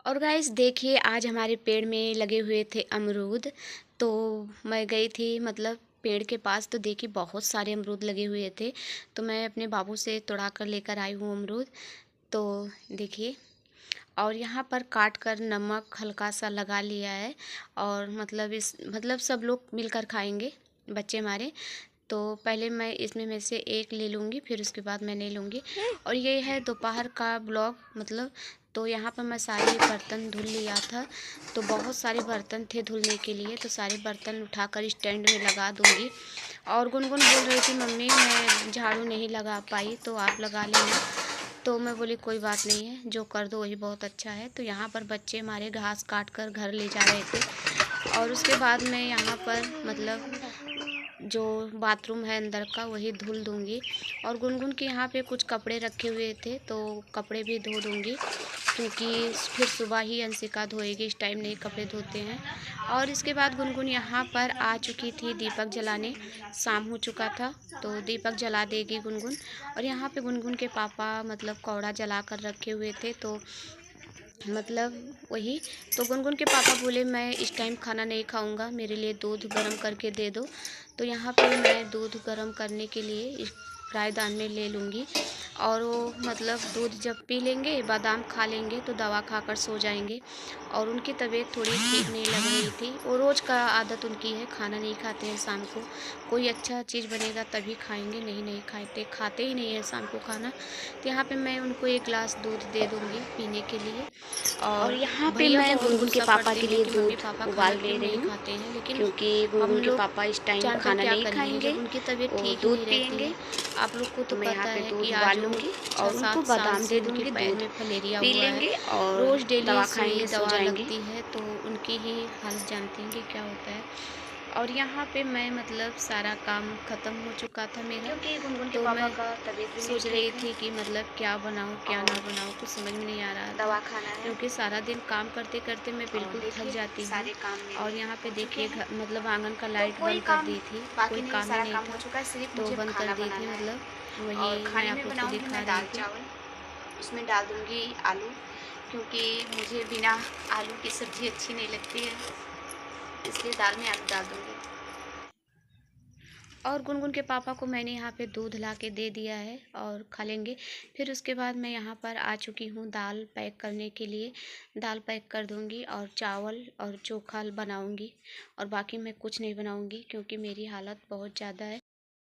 और गाइस देखिए आज हमारे पेड़ में लगे हुए थे अमरूद। तो मैं गई थी मतलब पेड़ के पास, तो देखी बहुत सारे अमरूद लगे हुए थे। तो मैं अपने बाबू से तोड़ा कर लेकर आई हूँ अमरूद। तो देखिए, और यहाँ पर काट कर नमक हल्का सा लगा लिया है। और मतलब सब लोग मिलकर खाएंगे, बच्चे हमारे। तो पहले मैं इसमें में से एक ले लूँगी, फिर उसके बाद मैं नहीं लूँगी। और ये है दोपहर का ब्लॉग मतलब। तो यहाँ पर मैं सारे बर्तन धुल लिया था। तो बहुत सारे बर्तन थे धुलने के लिए, तो सारे बर्तन उठाकर स्टैंड में लगा दूँगी। और गुनगुन बोल रही थी मम्मी मैं झाड़ू नहीं लगा पाई, तो आप लगा लेना। तो मैं बोली कोई बात नहीं है, जो कर दो वही बहुत अच्छा है। तो यहाँ पर बच्चे हमारे घास काट कर घर ले जा रहे थे। और उसके बाद मैं यहाँ पर मतलब जो बाथरूम है अंदर का वही धुल दूँगी। और गुनगुन के यहाँ पे कुछ कपड़े रखे हुए थे, तो कपड़े भी धो दूँगी, क्योंकि फिर सुबह ही अंशिका धोएगी, इस टाइम नहीं कपड़े धोते हैं। और इसके बाद गुनगुन यहाँ पर आ चुकी थी दीपक जलाने, शाम हो चुका था। तो दीपक जला देगी गुनगुन। और यहाँ पे गुनगुन के पापा मतलब कौड़ा जला कर रखे हुए थे, तो मतलब वही। तो गुनगुन के पापा बोले मैं इस टाइम खाना नहीं खाऊंगा, मेरे लिए दूध गर्म करके दे दो। तो यहाँ पे मैं दूध गर्म करने के लिए इस फ्राईदान में ले लूँगी। और वो मतलब दूध जब पी लेंगे, बादाम खा लेंगे, तो दवा खाकर सो जाएंगे। और उनकी तबीयत थोड़ी ठीक नहीं लग रही थी। वो रोज़ का आदत उनकी है, खाना नहीं खाते हैं शाम को। कोई अच्छा चीज़ बनेगा तभी खाएंगे, नहीं खाते ही नहीं है शाम को खाना। तो यहाँ पे मैं उनको एक गिलास दूध दे दूँगी पीने के लिए। और और यहाँ पे भैया मैं बहुत गुनगुन के गुस्सा पापा करते के हैं लिए कि मम्मी दूध पापा खाना उबाल ले क्यों रही नहीं हूँ, खाते हैं, लेकिन क्योंकि हम गुनगुन के लोग पापा इस टाइम जानकर खाना क्या नहीं करेंगे खाएंगे। जब उनकी तबीयत वो ठीक ही दूध नहीं रहती पियेंगे। है। आप लोग को तो तो मैं यहाँ पता पे है दूध कि आज उबाल वो लूँगी छः और उनको सात साल बादाम से दे उनके दूँगी। पैर दूध में फलेरिया पी हुआ है। लेंगे और रोज़ डेली दवा सुई खाएंगे, सो दवा जाएंगे। लगती है, तो उनकी ही हालत जानते हैं कि क्या होता है। और यहाँ पे मैं मतलब सारा काम ख़त्म हो चुका था मेरा। क्योंकि गुनगुन के तो पापा मैं का तबीयत भी नहीं सोच रही ठीक है थी कि मतलब क्या बनाऊँ क्या ना और बनाऊँ, कुछ समझ में नहीं आ रहा था। दवा खाना है। क्योंकि सारा दिन काम करते करते मैं और बिल्कुल थक देखिए जाती हूँ। सारे काम और मेरे यहाँ पे हो चुके देखिए हैं। मतलब आंगन का तो लाइट कोई बंद कर काम दी थी, बाकी कोई नहीं है, काम ही सारा नहीं काम हो था। चुका है, सिर्फ तो मुझे बंद कर खाना दी थी बनाना है। मतलब, और वही मैं खाने आप में लोग को बनाऊंगी दिखा मैं रही दाल थी। चावल। उसमें डाल दूंगी आलू, क्योंकि मुझे बिना आलू की सब्ज़ी अच्छी नहीं लगती है, इसलिए दाल में आलू डाल दूंगी। और गुनगुन के पापा को मैंने यहाँ पे दूध ला के दे दिया है और खा लेंगे। फिर उसके बाद मैं यहाँ पर आ चुकी हूँ दाल पैक करने के लिए। दाल पैक कर दूँगी और चावल और चोखा बनाऊँगी। और बाकी मैं कुछ नहीं बनाऊँगी, क्योंकि मेरी हालत बहुत ज़्यादा है।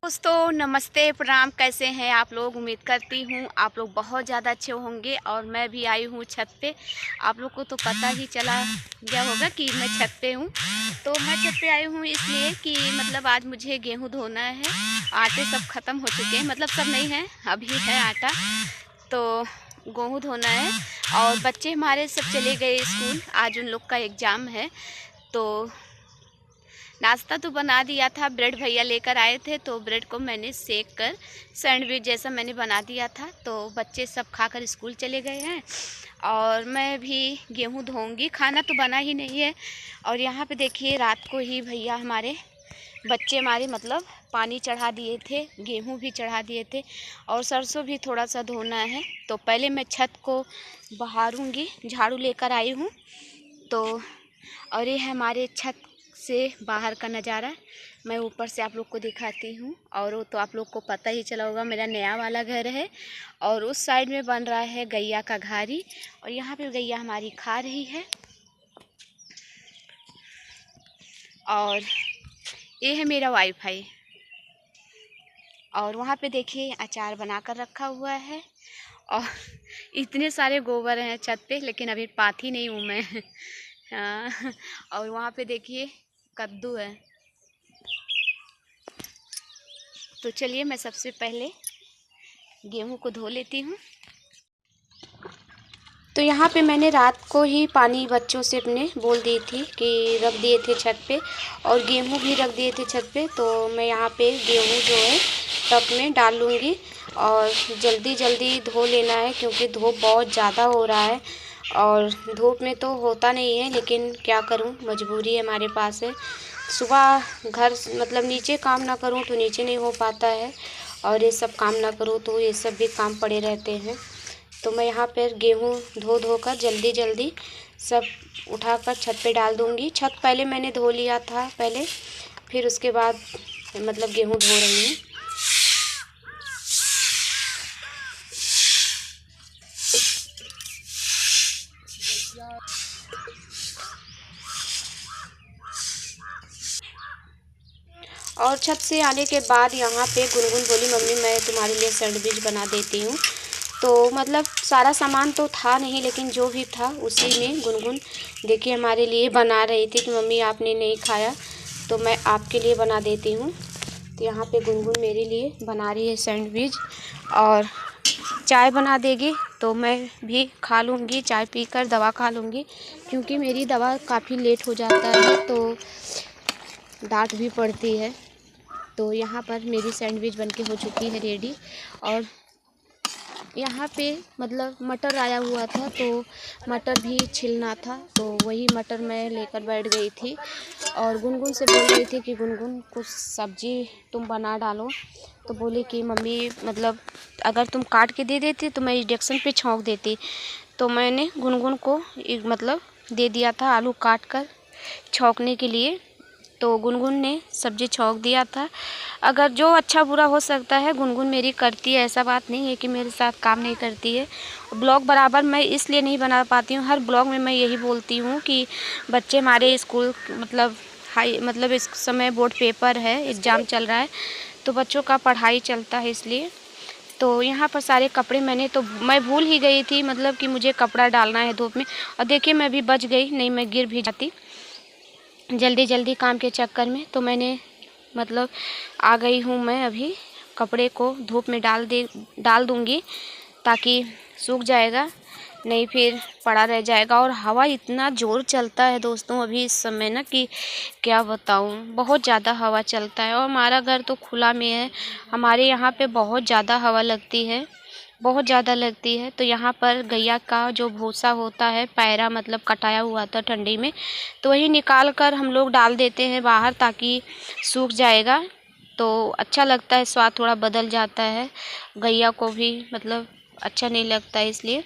दोस्तों नमस्ते प्रणाम, कैसे हैं आप लोग। उम्मीद करती हूँ आप लोग बहुत ज़्यादा अच्छे होंगे। और मैं भी आई हूँ छत पे। आप लोग को तो पता ही चला गया होगा कि मैं छत पे हूँ। तो मैं छत पे आई हूँ इसलिए कि मतलब आज मुझे गेहूँ धोना है। आटे सब ख़त्म हो चुके हैं, मतलब सब नहीं है, अभी है आटा। तो गेहूँ धोना है। और बच्चे हमारे सब चले गए स्कूल, आज उन लोग का एग्ज़ाम है। तो नाश्ता तो बना दिया था, ब्रेड भैया लेकर आए थे, तो ब्रेड को मैंने सेक कर सैंडविच जैसा मैंने बना दिया था। तो बच्चे सब खाकर स्कूल चले गए हैं। और मैं भी गेहूँ धोऊंगी, खाना तो बना ही नहीं है। और यहाँ पे देखिए रात को ही भैया हमारे बच्चे हमारे मतलब पानी चढ़ा दिए थे, गेहूँ भी चढ़ा दिए थे। और सरसों भी थोड़ा सा धोना है। तो पहले मैं छत को बहारूँगी, झाड़ू लेकर आई हूँ। तो और ये है हमारे छत से बाहर का नज़ारा। मैं ऊपर से आप लोग को दिखाती हूँ। और वो तो आप लोग को पता ही चला होगा, मेरा नया वाला घर है। और उस साइड में बन रहा है गैया का घारी। और यहाँ पे गैया हमारी खा रही है। और ये है मेरा वाईफाई। और वहाँ पे देखिए अचार बना कर रखा हुआ है। और इतने सारे गोबर हैं छत पे, लेकिन अभी पाथी नहीं हूँ मैं। हाँ। और वहाँ पे देखिए कद्दू है। तो चलिए मैं सबसे पहले गेहूं को धो लेती हूँ। तो यहाँ पे मैंने रात को ही पानी बच्चों से अपने बोल दी थी कि रख दिए थे छत पे। और गेहूं भी रख दिए थे छत पे। तो मैं यहाँ पे गेहूं जो है टब में डाल लूँगी। और जल्दी जल्दी धो लेना है, क्योंकि धूप बहुत ज़्यादा हो रहा है। और धूप में तो होता नहीं है, लेकिन क्या करूँ, मजबूरी हमारे पास है। सुबह घर मतलब नीचे काम ना करूँ तो नीचे नहीं हो पाता है, और ये सब काम ना करूँ तो ये सब भी काम पड़े रहते हैं। तो मैं यहाँ पर गेहूँ धो कर जल्दी जल्दी सब उठाकर छत पे डाल दूँगी। छत पहले मैंने धो लिया था पहले, फिर उसके बाद मतलब गेहूँ धो रही हूँ। और छत से आने के बाद यहाँ पे गुनगुन बोली, मम्मी मैं तुम्हारे लिए सैंडविच बना देती हूँ। तो मतलब सारा सामान तो था नहीं, लेकिन जो भी था उसी में गुनगुन देखिए हमारे लिए बना रही थी कि मम्मी आपने नहीं खाया तो मैं आपके लिए बना देती हूँ। तो यहाँ पे गुनगुन मेरे लिए बना रही है सैंडविच और चाय बना देगी तो मैं भी खा लूँगी, चाय पीकर दवा खा लूँगी, क्योंकि मेरी दवा काफ़ी लेट हो जाता है तो डांट भी पड़ती है। तो यहाँ पर मेरी सैंडविच बनके हो चुकी है रेडी। और यहाँ पे मतलब मटर आया हुआ था तो मटर भी छिलना था, तो वही मटर मैं लेकर बैठ गई थी और गुनगुन से बोल रही थी कि गुनगुन कुछ सब्जी तुम बना डालो। तो बोली कि मम्मी मतलब अगर तुम काट के दे देती तो मैं इंडक्शन पे छौंक देती। तो मैंने गुनगुन को मतलब दे दिया था आलू काट कर छौंकने के लिए। तो गुनगुन ने सब्ज़ी छौंक दिया था। अगर जो अच्छा बुरा हो सकता है गुनगुन मेरी करती है, ऐसा बात नहीं है कि मेरे साथ काम नहीं करती है। ब्लॉग बराबर मैं इसलिए नहीं बना पाती हूँ, हर ब्लॉग में मैं यही बोलती हूँ कि बच्चे हमारे स्कूल मतलब इस समय बोर्ड पेपर है, एग्ज़ाम चल रहा है तो बच्चों का पढ़ाई चलता है इसलिए। तो यहाँ पर सारे कपड़े मैं भूल ही गई थी मतलब कि मुझे कपड़ा डालना है धूप में, और देखिए मैं भी बच गई, नहीं मैं गिर भी जाती जल्दी जल्दी काम के चक्कर में। तो मैंने मतलब आ गई हूँ, मैं अभी कपड़े को धूप में डाल दूँगी ताकि सूख जाएगा, नहीं फिर पड़ा रह जाएगा। और हवा इतना ज़ोर चलता है दोस्तों अभी इस समय ना कि क्या बताऊँ, बहुत ज़्यादा हवा चलता है। और हमारा घर तो खुला में है, हमारे यहाँ पे बहुत ज़्यादा हवा लगती है, बहुत ज़्यादा लगती है। तो यहाँ पर गैया का जो भूसा होता है, पैरा मतलब कटाया हुआ था ठंडी में, तो वही निकाल कर हम लोग डाल देते हैं बाहर ताकि सूख जाएगा तो अच्छा लगता है, स्वाद थोड़ा बदल जाता है, गैया को भी मतलब अच्छा नहीं लगता है इसलिए।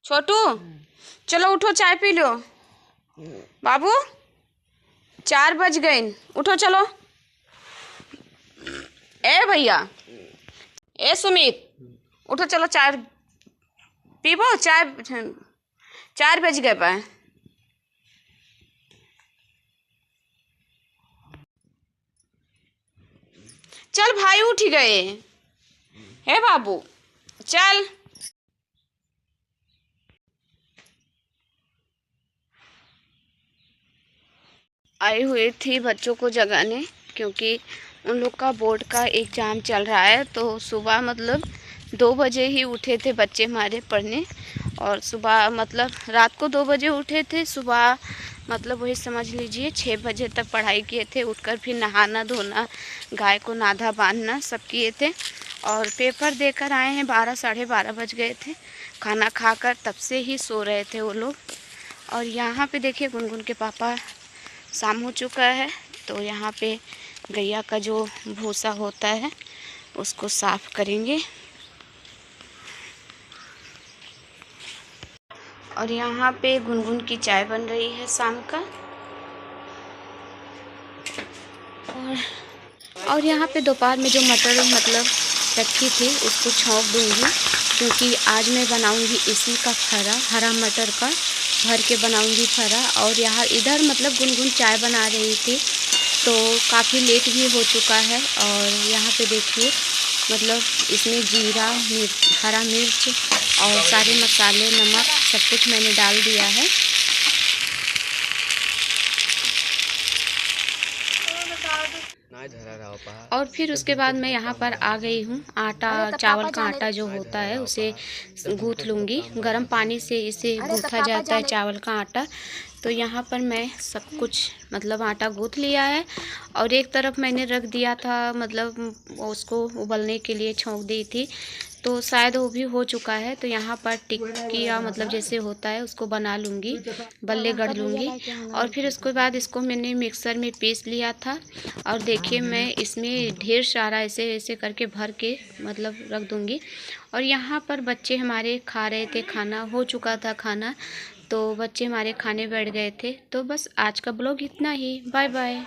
छोटू चलो उठो, चाय पी लो। बाबू 4 बज गए, उठो चलो। ए भैया, ए सुमित, उठो चलो चाय पीबो, चाय 4 बज गए पाए। चल भाई उठ गए, हे बाबू चल। आई हुई थी बच्चों को जगाने, क्योंकि उन लोग का बोर्ड का एग्ज़ाम चल रहा है। तो सुबह मतलब 2 बजे ही उठे थे बच्चे हमारे पढ़ने, और सुबह मतलब रात को 2 बजे उठे थे, सुबह मतलब वही समझ लीजिए 6 बजे तक पढ़ाई किए थे। उठकर फिर नहाना धोना, गाय को नाधा बांधना सब किए थे, और पेपर देकर आए हैं 12 साढ़े 12 बज गए थे। खाना खाकर तब से ही सो रहे थे वो लोग। और यहाँ पे देखिए गुनगुन के पापा, शाम हो चुका है तो यहाँ पे गैया का जो भूसा होता है उसको साफ करेंगे। और यहाँ पे गुनगुन की चाय बन रही है शाम का। और यहाँ पे दोपहर में जो मटर मतलब रखी थी उसको छौंक दूँगी, क्योंकि आज मैं बनाऊँगी इसी का फरा, हरा मटर का भर के बनाऊँगी फरा। और यहाँ इधर मतलब गुनगुन चाय बना रही थी तो काफ़ी लेट भी हो चुका है। और यहाँ पे देखिए मतलब इसमें जीरा, हरा मिर्च और सारे मसाले, नमक सब कुछ मैंने डाल दिया है। और फिर उसके बाद मैं यहाँ पर आ गई हूँ। आटा, चावल का आटा जो होता है उसे गूँथ लूँगी। गर्म पानी से इसे गूँथा जाता है चावल का आटा। तो यहाँ पर मैं सब कुछ मतलब आटा गूँथ लिया है और एक तरफ मैंने रख दिया था, मतलब उसको उबलने के लिए छोंक दी थी, तो शायद वो भी हो चुका है। तो यहाँ पर टिक्किया मतलब जैसे होता है उसको बना लूँगी, बल्ले गढ़ लूँगी और फिर उसके बाद इसको मैंने मिक्सर में पीस लिया था। और देखिए मैं इसमें ढेर सारा ऐसे ऐसे करके भर के मतलब रख दूँगी। और यहाँ पर बच्चे हमारे खा रहे थे, खाना हो चुका था खाना, तो बच्चे हमारे खाने बैठ गए थे। तो बस आज का ब्लॉग इतना ही। Bye bye.